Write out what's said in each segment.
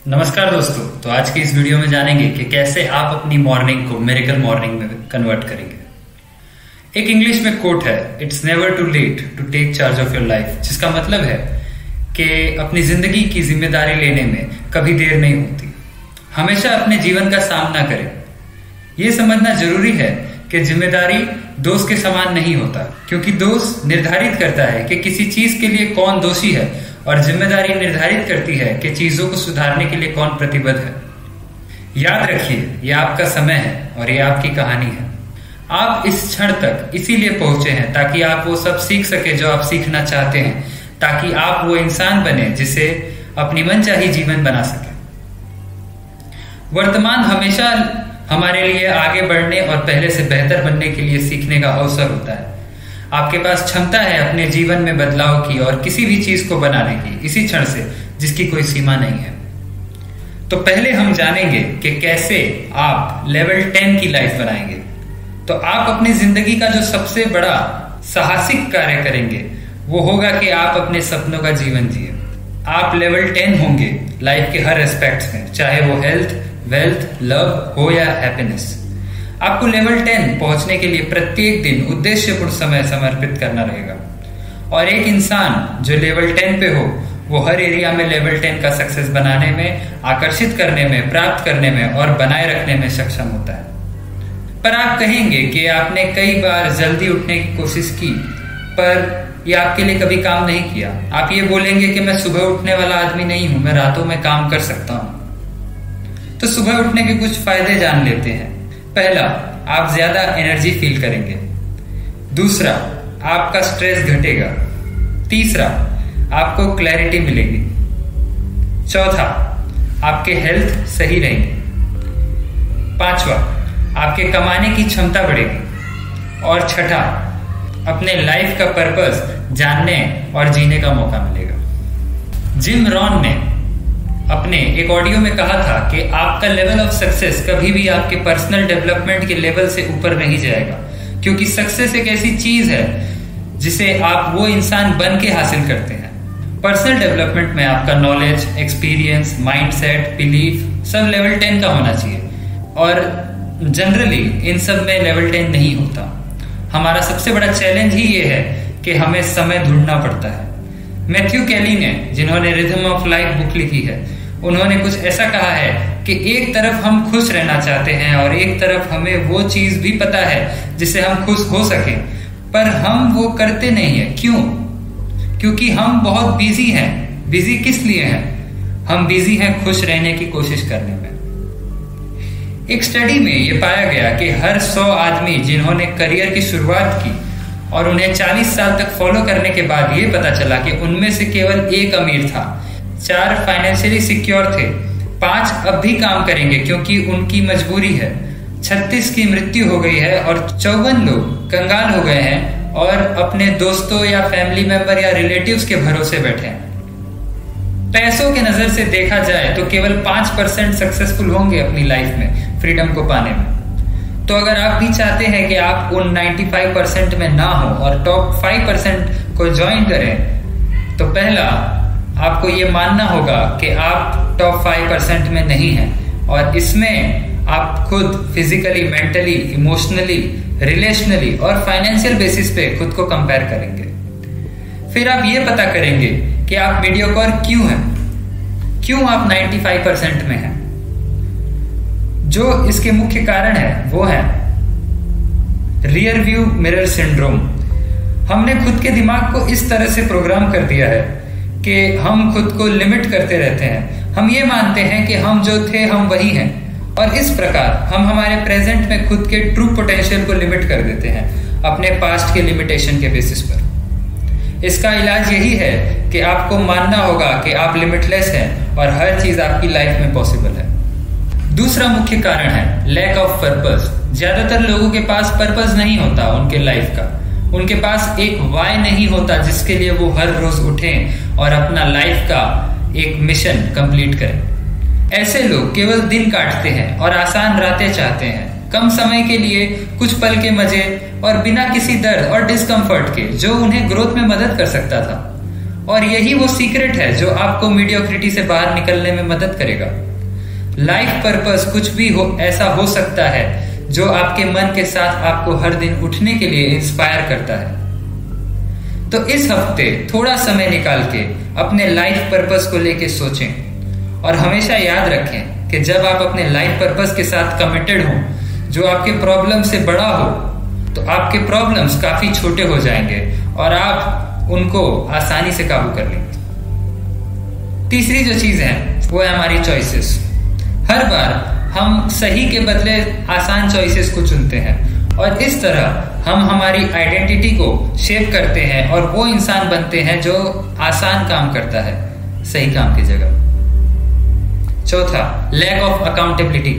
नमस्कार दोस्तों। तो आज की इस वीडियो में जानेंगे कि कैसे आप अपनी मॉर्निंग को मिरेकल मॉर्निंग में कन्वर्ट करेंगे। एक इंग्लिश में कोट है, it's never too late to take charge of your life, जिसका मतलब है कि अपनी जिंदगी की जिम्मेदारी लेने में कभी देर नहीं होती। हमेशा अपने जीवन का सामना करें। यह समझना जरूरी है कि जिम्मेदारी दोस्त के समान नहीं होता, क्योंकि दोस्त निर्धारित करता है कि किसी चीज के लिए कौन दोषी है और जिम्मेदारी निर्धारित करती है कि चीजों को सुधारने के लिए कौन प्रतिबद्ध है। याद रखिए, यह आपका समय है और यह आपकी कहानी है। आप इस क्षण तक इसीलिए पहुंचे हैं ताकि आप वो सब सीख सके जो आप सीखना चाहते हैं, ताकि आप वो इंसान बने जिसे अपनी मनचाही जीवन बना सके। वर्तमान हमेशा हमारे लिए आगे बढ़ने और पहले से बेहतर बनने के लिए सीखने का अवसर होता है। आपके पास क्षमता है अपने जीवन में बदलाव की और किसी भी चीज को बनाने की, इसी क्षण से जिसकी कोई सीमा नहीं है। तो पहले हम जानेंगे कि कैसे आप लेवल 10 की लाइफ बनाएंगे। तो आप अपनी जिंदगी का जो सबसे बड़ा साहसिक कार्य करेंगे वो होगा कि आप अपने सपनों का जीवन जिए। आप लेवल 10 होंगे लाइफ के हर एस्पेक्ट्स में, चाहे वो हेल्थ, वेल्थ, लव हो या हैप्पीनेस। आपको लेवल 10 पहुंचने के लिए प्रत्येक दिन उद्देश्यपूर्ण समय समर्पित करना रहेगा। और एक इंसान जो लेवल 10 पे हो वो हर एरिया में लेवल 10 का सक्सेस बनाने में, आकर्षित करने में, प्राप्त करने में और बनाए रखने में सक्षम होता है। पर आप कहेंगे कि आपने कई बार जल्दी उठने की कोशिश की पर यह आपके लिए कभी काम नहीं किया। आप ये बोलेंगे कि मैं सुबह उठने वाला आदमी नहीं हूं, मैं रातों में काम कर सकता हूं। तो सुबह उठने के कुछ फायदे जान लेते हैं। पहला, आप ज्यादा एनर्जी फील करेंगे। दूसरा, आपका स्ट्रेस घटेगा। तीसरा, आपको क्लैरिटी मिलेगी। चौथा, आपके हेल्थ सही रहेंगे। पांचवा, आपके कमाने की क्षमता बढ़ेगी। और छठा, अपने लाइफ का पर्पस जानने और जीने का मौका मिलेगा। जिम रॉन ने अपने एक ऑडियो में कहा था कि आपका लेवल ऑफ सक्सेस कभी भी आपके पर्सनल डेवलपमेंट के लेवल से ऊपर नहीं जाएगा, क्योंकि सक्सेस एक ऐसी चीज है जिसे आप वो इंसान बन के हासिल करते हैं। पर्सनल डेवलपमेंट में आपका knowledge, experience, mindset, belief sub level 10 का होना चाहिए। और जनरली इन सब में लेवल 10 नहीं होता। हमारा सबसे बड़ा चैलेंज ही ये है कि हमें समय ढूंढना पड़ता है। मैथ्यू कैली ने, जिन्होंने रिदम ऑफ लाइफ बुक लिखी है, उन्होंने कुछ ऐसा कहा है कि एक तरफ हम खुश रहना चाहते हैं और एक तरफ हमें वो चीज भी पता है जिससे हम खुश हो सके, पर हम वो करते नहीं है। क्यों? क्योंकि हम बहुत बिजी हैं। बिजी किस लिए हैं? हम बिजी हैं खुश रहने की कोशिश करने में। एक स्टडी में यह पाया गया कि हर 100 आदमी जिन्होंने करियर की शुरुआत की और उन्हें 40 साल तक फॉलो करने के बाद ये पता चला कि उनमें से केवल एक अमीर था, 4 फाइनेंशियली सिक्योर थे, 5 अब भी काम करेंगे क्योंकि उनकी मजबूरी है, 36 की मृत्यु हो गई है और 54 लोग कंगाल हो गए हैं और अपने दोस्तों या फैमिली मेंबर या रिलेटिव्स के भरोसे बैठे हैं। पैसों के नजर से देखा जाए तो केवल 5% सक्सेसफुल होंगे अपनी लाइफ में फ्रीडम को पाने में। तो अगर आप भी चाहते हैं कि आप उन 95% में ना हो और टॉप 5% को ज्वाइन करें, तो पहला आपको ये मानना होगा कि आप टॉप 5% में नहीं हैं और इसमें आप खुद फिजिकली, मेंटली, इमोशनली, रिलेशनली और फाइनेंशियल बेसिस पे खुद को कंपेयर करेंगे। फिर आप ये पता करेंगे कि आप मीडियोकर क्यों हैं, क्यों आप 95% में हैं। जो इसके मुख्य कारण है वो है रियर व्यू मिरर सिंड्रोम। हमने खुद के दिमाग को इस तरह से प्रोग्राम कर दिया है कि हम खुद को लिमिट करते रहते हैं। हम ये मानते हैं कि हम जो थे हम वही हैं और इस प्रकार हम हमारे प्रेजेंट में खुद के ट्रू पोटेंशियल को लिमिट कर देते हैं अपने पास्ट के लिमिटेशन के बेसिस पर। इसका इलाज यही है कि आपको मानना होगा कि आप लिमिटलेस हैं और हर चीज आपकी लाइफ में पॉसिबल है। दूसरा मुख्य कारण है लैक ऑफ पर्पस। ज्यादातर लोगों के पास पर्पस नहीं होता उनके लाइफ का। उनके पास एक वाई नहीं होता जिसके लिए वो हर रोज उठें और अपना लाइफ का एक मिशन कंप्लीट करें। ऐसे लोग केवल दिन काटते हैं और आसान रातें चाहते हैं, कम समय के लिए कुछ पल के मजे और बिना किसी दर्द और डिस्कम्फर्ट के जो उन्हें ग्रोथ में मदद कर सकता था। और यही वो सीक्रेट है जो आपको मीडियोक्रिटी से बाहर निकलने में मदद करेगा। लाइफ पर्पस कुछ भी ऐसा हो सकता है जो आपके मन के साथ आपको हर दिन उठने के लिए इंस्पायर करता है। तो इस हफ्ते थोड़ा समय निकाल के अपने लाइफ पर्पस को लेके सोचें और हमेशा याद रखें कि जब आप अपने लाइफ पर्पस के साथ कमिटेड हो, जो आपके प्रॉब्लम से बड़ा हो, तो आपके प्रॉब्लम्स काफी छोटे हो जाएंगे और आप उनको आसानी से काबू कर लेंगे। तीसरी जो चीज है वो है हमारी चॉइसेस। हर बार हम सही के बदले आसान चॉइसेस को चुनते हैं और इस तरह हम हमारी आइडेंटिटी को शेप करते हैं और वो इंसान बनते हैं जो आसान काम करता है सही काम की जगह। चौथा, लैक ऑफ अकाउंटेबिलिटी।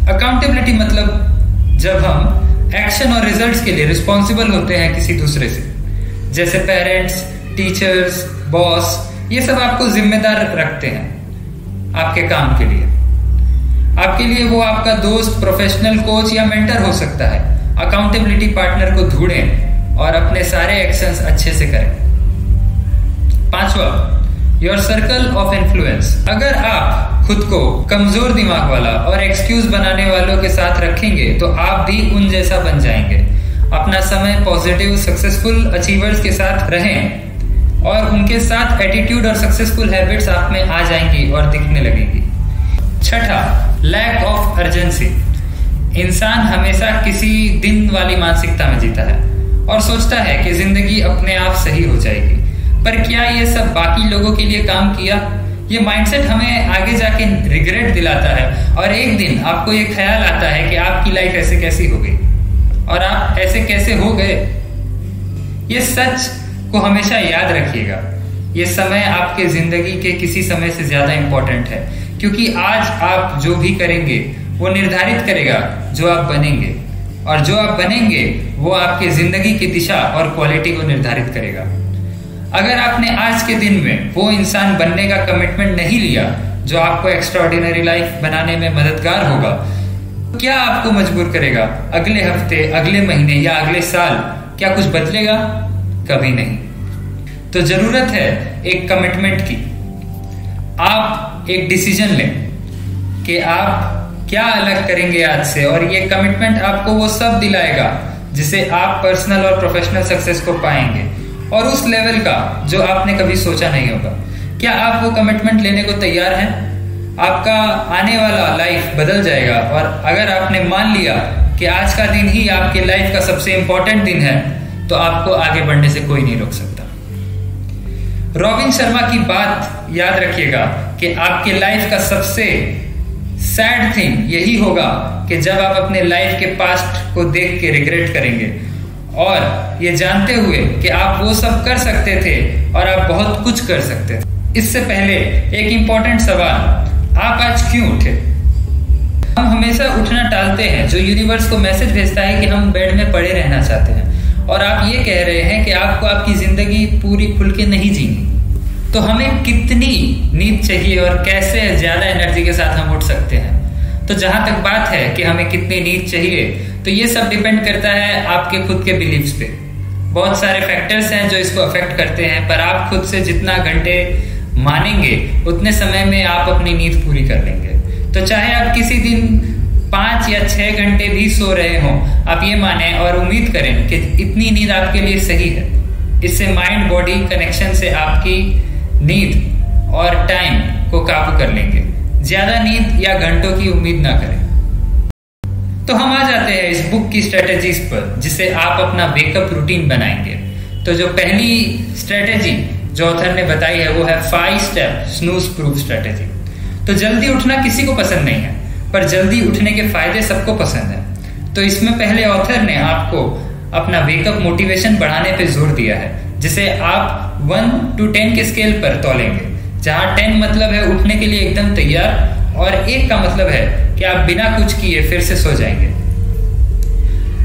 अकाउंटेबिलिटी मतलब जब हम एक्शन और रिजल्ट्स के लिए रिस्पॉन्सिबल होते हैं किसी दूसरे से, जैसे पेरेंट्स, टीचर्स, बॉस, ये सब आपको जिम्मेदार रखते हैं आपके काम के लिए। आपके लिए वो आपका दोस्त, प्रोफेशनल कोच या मेंटर हो सकता है। अकाउंटेबिलिटी पार्टनर को ढूंढें और अपने सारे एक्शंस अच्छे से करें। पांचवा, योर सर्कल ऑफ इन्फ्लुएंस। अगर आप खुद को कमजोर दिमाग वाला और एक्सक्यूज बनाने वालों के साथ रखेंगे तो आप भी उन जैसा बन जाएंगे। अपना समय पॉजिटिव, सक्सेसफुल अचीवर्स के साथ रहें और उनके साथ एटीट्यूड और सक्सेसफुल हैबिट्स आप में आ जाएंगी और दिखने लगेंगी। छठा, लैक ऑफ अर्जेंसी। इंसान हमेशा किसी दिन वाली मानसिकता में जीता है और सोचता है कि जिंदगी अपने आप सही हो जाएगी, पर क्या ये सब बाकी लोगों के लिए काम किया? ये माइंडसेट हमें आगे जाके रिग्रेट दिलाता है और एक दिन आपको ये ख्याल आता है कि आपकी लाइफ ऐसे कैसी हो गई और आप ऐसे कैसे हो गए। ये सच को हमेशा याद रखिएगा। ये समय आपके जिंदगी के किसी समय से ज्यादा इंपॉर्टेंट है, क्योंकि आज आप जो भी करेंगे वो निर्धारित करेगा जो आप बनेंगे, और जो आप बनेंगे वो आपके जिंदगी की दिशा और क्वालिटी को निर्धारित करेगा। अगर आपने आज के दिन में वो इंसान बनने का कमिटमेंट नहीं लिया जो आपको एक्स्ट्राऑर्डिनरी लाइफ बनाने में मददगार होगा, तो क्या आपको मजबूर करेगा अगले हफ्ते, अगले महीने या अगले साल? क्या कुछ बदलेगा? कभी नहीं। तो जरूरत है एक कमिटमेंट की। आप एक डिसीजन लें कि आप क्या अलग करेंगे आज से, और ये कमिटमेंट आपको वो सब दिलाएगा जिसे आप पर्सनल और प्रोफेशनल सक्सेस को पाएंगे, और उस लेवल का जो आपने कभी सोचा नहीं होगा। क्या आप वो कमिटमेंट लेने को तैयार हैं? आपका आने वाला लाइफ बदल जाएगा, और अगर आपने मान लिया कि आज का दिन ही आपके लाइफ का सबसे इंपॉर्टेंट दिन है, तो आपको आगे बढ़ने से कोई नहीं रोक सकता। रॉबिन शर्मा की बात याद रखिएगा कि आपके लाइफ का सबसे सैड थिंग यही होगा कि जब आप अपने लाइफ के पास्ट को देख के रिग्रेट करेंगे, और ये जानते हुए कि आप वो सब कर सकते थे और आप बहुत कुछ कर सकते थे। इससे पहले एक इंपॉर्टेंट सवाल, आप आज क्यों उठे? हम हमेशा उठना टालते हैं, जो यूनिवर्स को मैसेज भेजता है कि हम बेड में पड़े रहना चाहते हैं, और आप ये कह रहे हैं कि आपको आपकी जिंदगी पूरी खुल के नहीं जीनी। तो हमें कितनी नींद चाहिए और कैसे ज्यादा एनर्जी के साथ हम उठ सकते हैं? तो जहां तक बात है कि हमें कितनी नींद चाहिए, तो ये सब डिपेंड करता है आपके खुद के बिलीव्स पे। बहुत सारे फैक्टर्स हैं जो इसको अफेक्ट करते हैं, पर आप खुद से जितना घंटे मानेंगे उतने समय में आप अपनी नींद पूरी कर लेंगे। तो चाहे आप किसी दिन 5 या 6 घंटे भी सो रहे हों, आप ये माने और उम्मीद करें कि इतनी नींद आपके लिए सही है। इससे माइंड बॉडी कनेक्शन से आपकी नींद और टाइम को काबू कर लेंगे। ज्यादा नींद या घंटों की उम्मीद ना करें। तो हम आ जाते हैं इस बुक की स्ट्रेटेजीज पर, जिसे आप अपना वेकअप रूटीन बनाएंगे। तो जो पहली स्ट्रेटेजी जो ऑथर ने बताई है वो है 5 स्टेप स्नूज प्रूफ स्ट्रेटेजी। तो जल्दी उठना किसी को पसंद नहीं है, पर जल्दी उठने के फायदे सबको पसंद है। तो इसमें पहले ऑथर ने आपको अपना वेकअप मोटिवेशन बढ़ाने पे जोर दिया है, जिसे आप 1 to 10 के स्केल पर तौलेंगे, जहां 10 मतलब है उठने के लिए एकदम तैयार, और 1 का मतलब है कि आप बिना कुछ किए फिर से सो जाएंगे।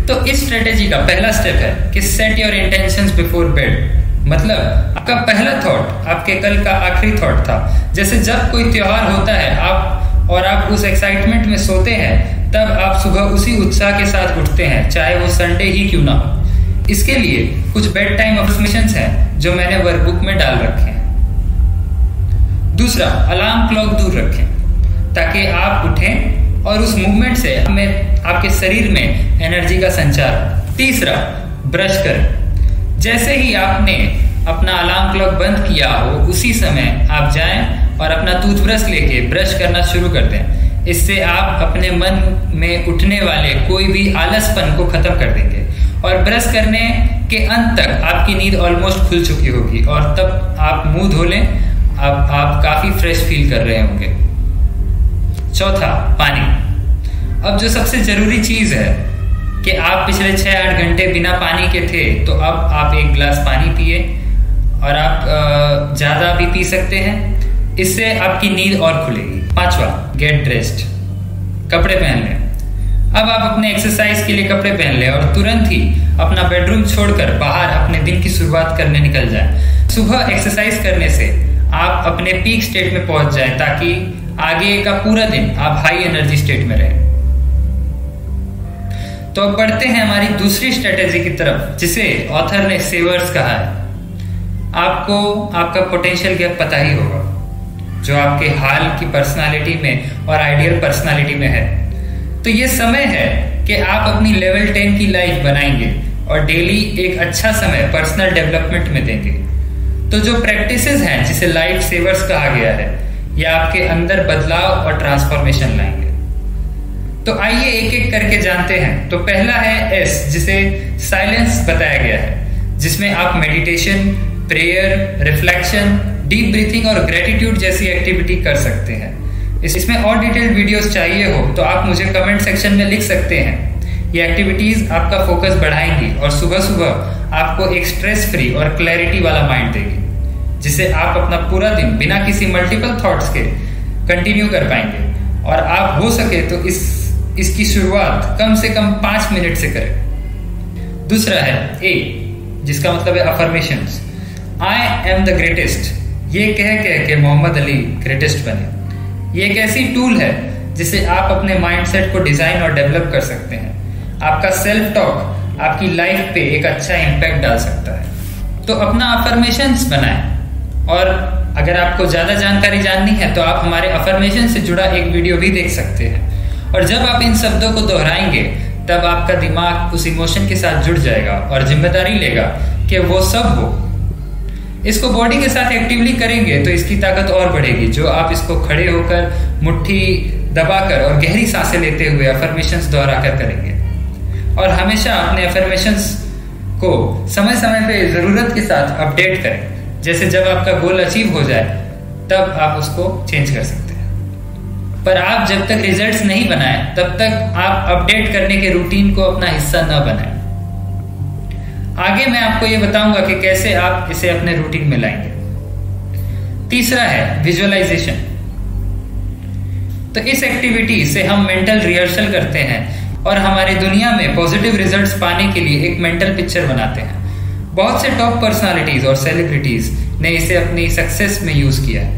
तो इस स्ट्रेटेजी का पहला स्टेप है कि set your intentions before bed. मतलब आपका पहला थॉट आपके कल का आखिरी थॉट था। जैसे जब कोई त्योहार होता है आप उस एक्साइटमेंट में सोते हैं, तब आप सुबह उसी उत्साह के साथ उठते हैं, चाहे वो संडे ही क्यों ना हो। इसके लिए कुछ बेड टाइम अफर्मेशंस हैं जो मैंने वर्कबुक में डाल रखे हैं। दूसरा, अलार्म क्लॉक दूर रखें ताकि आप उठें और उस मूवमेंट से आपके शरीर में एनर्जी का संचार हो। तीसरा, ब्रश करें। जैसे ही आपने अपना अलार्म क्लॉक बंद किया हो उसी समय आप जाएं और अपना टूथब्रश लेके ब्रश करना शुरू कर दें। इससे आप अपने मन में उठने वाले कोई भी आलसपन को खत्म कर देंगे और ब्रश करने के अंत तक आपकी नींद ऑलमोस्ट खुल चुकी होगी और तब आप मुंह धो लें, आप काफी फ्रेश फील कर रहे होंगे। चौथा, पानी। अब जो सबसे जरूरी चीज है कि आप पिछले 6-8 घंटे बिना पानी के थे, तो अब आप एक गिलास पानी पिए और आप ज्यादा भी पी सकते हैं। इससे आपकी नींद और खुलेगी। पांचवा, गेट ड्रेस्ड। कपड़े पहन लें। अब आप अपने एक्सरसाइज के लिए कपड़े पहन लें और तुरंत ही अपना बेडरूम छोड़कर बाहर अपने दिन की शुरुआत करने निकल जाएं। सुबह एक्सरसाइज करने से आप अपने पीक स्टेट में पहुंच जाएं ताकि आगे का पूरा दिन आप हाई एनर्जी स्टेट में रहें। तो अब बढ़ते हैं हमारी दूसरी स्ट्रेटेजी की तरफ, जिसे ऑथर ने सेवर्स कहा है। आपको आपका पोटेंशियल गैप पता ही होगा, जो आपके हाल की पर्सनालिटी में और आइडियल पर्सनालिटी में है। तो ये समय है कि आप अपनी लेवल 10 की लाइफ बनाएंगे और डेली एक अच्छा समय पर्सनल डेवलपमेंट में देंगे। तो जो प्रैक्टिसेस हैं जिसे लाइफ सेवर्स कहा गया है, ये आपके अंदर बदलाव और ट्रांसफॉर्मेशन लाएंगे। तो आइए एक एक करके जानते हैं। तो पहला है एस, जिसे साइलेंस बताया गया है, जिसमें आप meditation, prayer, reflection, deep breathing और ग्रेटिट्यूड जैसी एक्टिविटी कर सकते हैं। इसमें और डिटेल्ड वीडियोस चाहिए हो तो आप मुझे कमेंट सेक्शन में लिख सकते हैं। ये एक्टिविटीज आपका फोकस बढ़ाएंगी और सुबह सुबह आपको एक स्ट्रेस फ्री और क्लैरिटी वाला माइंड देगी, जिससे आप अपना पूरा दिन बिना किसी मल्टीपल थॉट्स के कंटिन्यू कर पाएंगे। और आप हो सके तो इसकी शुरुआत कम से कम 5 मिनट से करें। दूसरा है ए, जिसका मतलब है affirmations. I am the greatest. ये कह के मोहम्मद अली ग्रेटेस्ट बने। ये एक ऐसी टूल है जिसे आप अपने माइंडसेट को डिजाइन और डेवलप कर सकते हैं। आपका सेल्फ टॉक आपकी लाइफ पे एक अच्छा इंपैक्ट डाल सकता है। तो अपना अफर्मेशंस बनाएं। और अगर आपको ज्यादा जानकारी जाननी है तो आप हमारे अफर्मेशन से जुड़ा एक वीडियो भी देख सकते हैं। और जब आप इन शब्दों को दोहराएंगे तब आपका दिमाग उस इमोशन के साथ जुड़ जाएगा और जिम्मेदारी लेगा कि वो सब हो। इसको बॉडी के साथ एक्टिवली करेंगे तो इसकी ताकत और बढ़ेगी, जो आप इसको खड़े होकर, मुट्ठी दबाकर और गहरी सांसें लेते हुए अफर्मेशंस दोहराकर करेंगे। और हमेशा अपने अफर्मेशंस को समय समय पे जरूरत के साथ अपडेट करें। जैसे जब आपका गोल अचीव हो जाए तब आप उसको चेंज कर सकते हैं। पर आप जब तक रिजल्ट्स नहीं बनाए तब तक आप अपडेट करने के रूटीन को अपना हिस्सा न बनाएं। आगे मैं आपको ये बताऊंगा कि कैसे आप इसे अपने रूटीन में लाएंगे। तीसरा है विजुअलाइजेशन। तो इस एक्टिविटी से हम मेंटल रिहर्सल करते हैं और हमारी दुनिया में पॉजिटिव रिजल्ट्स पाने के लिए एक मेंटल पिक्चर बनाते हैं। बहुत से टॉप पर्सनालिटीज और सेलिब्रिटीज ने इसे अपनी सक्सेस में यूज किया है।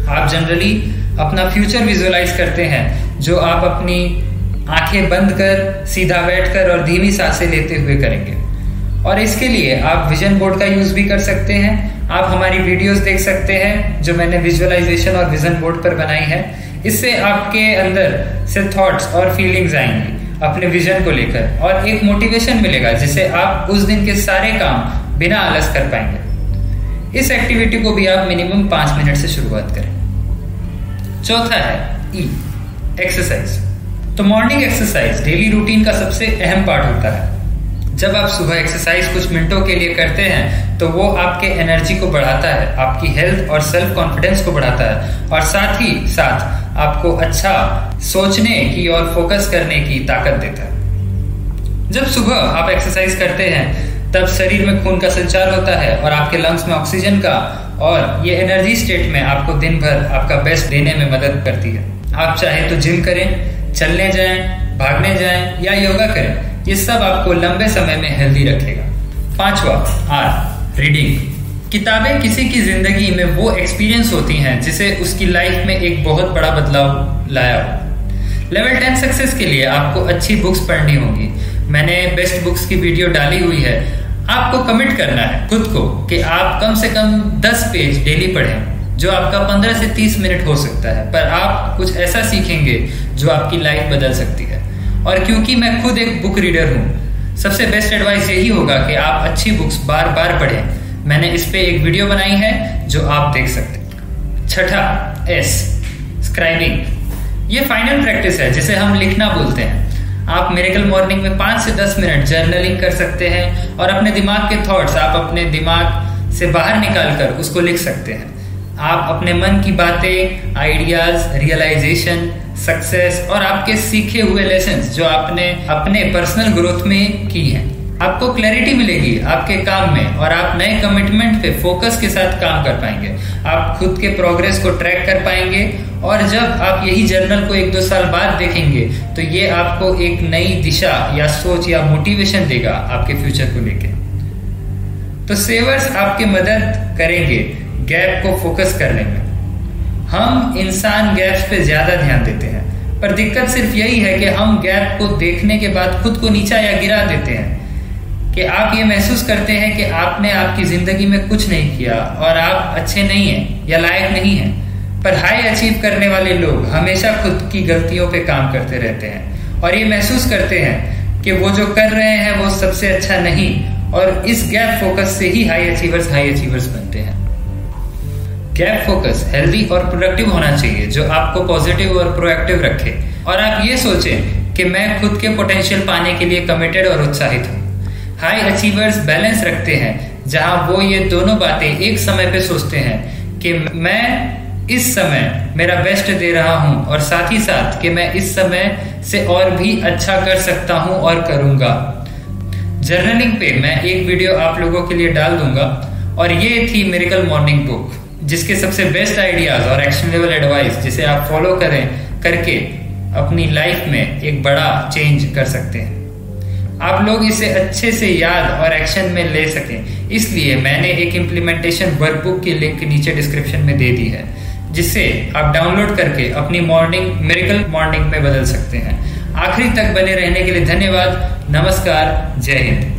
आप जनरली अपना फ्यूचर विजुअलाइज करते हैं, जो आप अपनी आंखें बंद कर, सीधा बैठकर और धीमी सांसें लेते हुए करेंगे। और इसके लिए आप विजन बोर्ड का यूज भी कर सकते हैं। आप हमारी वीडियोस देख सकते हैं जो मैंने विजुअलाइजेशन और विजन बोर्ड पर बनाई है। इससे आपके अंदर से थॉट्स और फीलिंग्स आएंगी अपने विजन को लेकर और एक मोटिवेशन मिलेगा, जिससे आप उस दिन के सारे काम बिना आलस कर पाएंगे। इस एक्टिविटी को भी आप मिनिमम 5 मिनट से शुरुआत करें। चौथा है ई, एक्सरसाइज। तो मॉर्निंग एक्सरसाइज डेली रूटीन का सबसे अहम पार्ट होता है। जब आप सुबह एक्सरसाइज कुछ मिनटों के लिए करते हैं तो वो आपके एनर्जी को बढ़ाता है, आपकी हेल्थ और सेल्फ कॉन्फिडेंस को बढ़ाता है और साथ ही साथ आपको अच्छा सोचने की और फोकस करने की ताकत देता है। जब सुबह आप एक्सरसाइज करते हैं तब शरीर में खून का संचार होता है और आपके लंग्स में ऑक्सीजन का, और ये एनर्जी स्टेट में आपको दिन भर आपका बेस्ट देने में मदद करती है। आप चाहे तो जिम करें, चलने जाएं, भागने जाएं या योगा करें, ये सब आपको लंबे समय में हेल्दी रखेगा। पांचवा आर, रीडिंग। किताबें किसी की जिंदगी में वो एक्सपीरियंस होती हैं जिसे उसकी लाइफ में एक बहुत बड़ा बदलाव लाया हो। लेवल 10 सक्सेस के लिए आपको अच्छी बुक्स पढ़नी होगी। मैंने बेस्ट बुक्स की वीडियो डाली हुई है। आपको कमिट करना है खुद को कि आप कम से कम 10 पेज डेली पढ़ें, जो आपका 15 से 30 मिनट हो सकता है, पर आप कुछ ऐसा सीखेंगे जो आपकी लाइफ बदल सकती है। और क्योंकि मैं खुद एक बुक रीडर हूँ, सबसे बेस्ट एडवाइस यही होगा कि आप अच्छी बुक्स बार बार पढ़ें। मैंने इस पे एक वीडियो बनाई है जो आप देख सकते हैं। छठा S, स्क्राइबिंग। ये फाइनल प्रैक्टिस है जिसे हम लिखना बोलते हैं। आप मिरेकल मॉर्निंग में 5 से 10 मिनट जर्नलिंग कर सकते हैं और अपने दिमाग के थॉट्स आप अपने दिमाग से बाहर निकालकर उसको लिख सकते हैं। आप अपने मन की बातें, आइडियाज, रियलाइजेशन, सक्सेस और आपके सीखे हुए लेसन्स जो आपने अपने पर्सनल ग्रोथ में की हैं, आपको क्लैरिटी मिलेगी आपके काम में और आप नए कमिटमेंट पे फोकस के साथ काम कर पाएंगे। आप खुद के प्रोग्रेस को ट्रैक कर पाएंगे और जब आप यही जर्नल को 1-2 साल बाद देखेंगे तो ये आपको एक नई दिशा या सोच या मोटिवेशन देगा आपके फ्यूचर को लेके। तो सेवर्स आपकी मदद करेंगे गैप को फोकस करने में। हम इंसान गैप्स पे ज्यादा ध्यान देते हैं, पर दिक्कत सिर्फ यही है कि हम गैप को देखने के बाद खुद को नीचा या गिरा देते हैं कि आप ये महसूस करते हैं कि आपने आपकी जिंदगी में कुछ नहीं किया और आप अच्छे नहीं हैं या लायक नहीं हैं। पर हाई अचीव करने वाले लोग हमेशा खुद की गलतियों पे काम करते रहते हैं और ये महसूस करते हैं कि वो जो कर रहे हैं वो सबसे अच्छा नहीं, और इस गैप फोकस से ही हाई अचीवर्स बनते हैं। गैप फोकस हेल्दी और प्रोडक्टिव होना चाहिए जो आपको पॉजिटिव और प्रोएक्टिव रखे और आप ये सोचें कि मैं खुद के पोटेंशियल पाने के लिए कमिटेड और उत्साहित हूँ। हाई अचीवर्स बैलेंस रखते हैं जहां वो ये दोनों बातें एक समय पे सोचते हैं कि मैं इस समय मेरा बेस्ट दे रहा हूं और साथ ही साथ कि मैं इस समय से और भी अच्छा कर सकता हूं और करूंगा। जर्नलिंग पे मैं एक वीडियो आप लोगों के लिए डाल दूंगा और ये थी मिरेकल मॉर्निंग बुक, जिसके सबसे बेस्ट आइडियाज और एक्शनेबल एडवाइस जिसे आप फॉलो करके अपनी लाइफ में एक बड़ा चेंज कर सकते हैं। आप लोग इसे अच्छे से याद और एक्शन में ले सकें, इसलिए मैंने एक इम्प्लीमेंटेशन वर्कबुक की लिंक नीचे डिस्क्रिप्शन में दे दी है, जिसे आप डाउनलोड करके अपनी मिरेकल मॉर्निंग में बदल सकते हैं। आखिरी तक बने रहने के लिए धन्यवाद। नमस्कार, जय हिंद।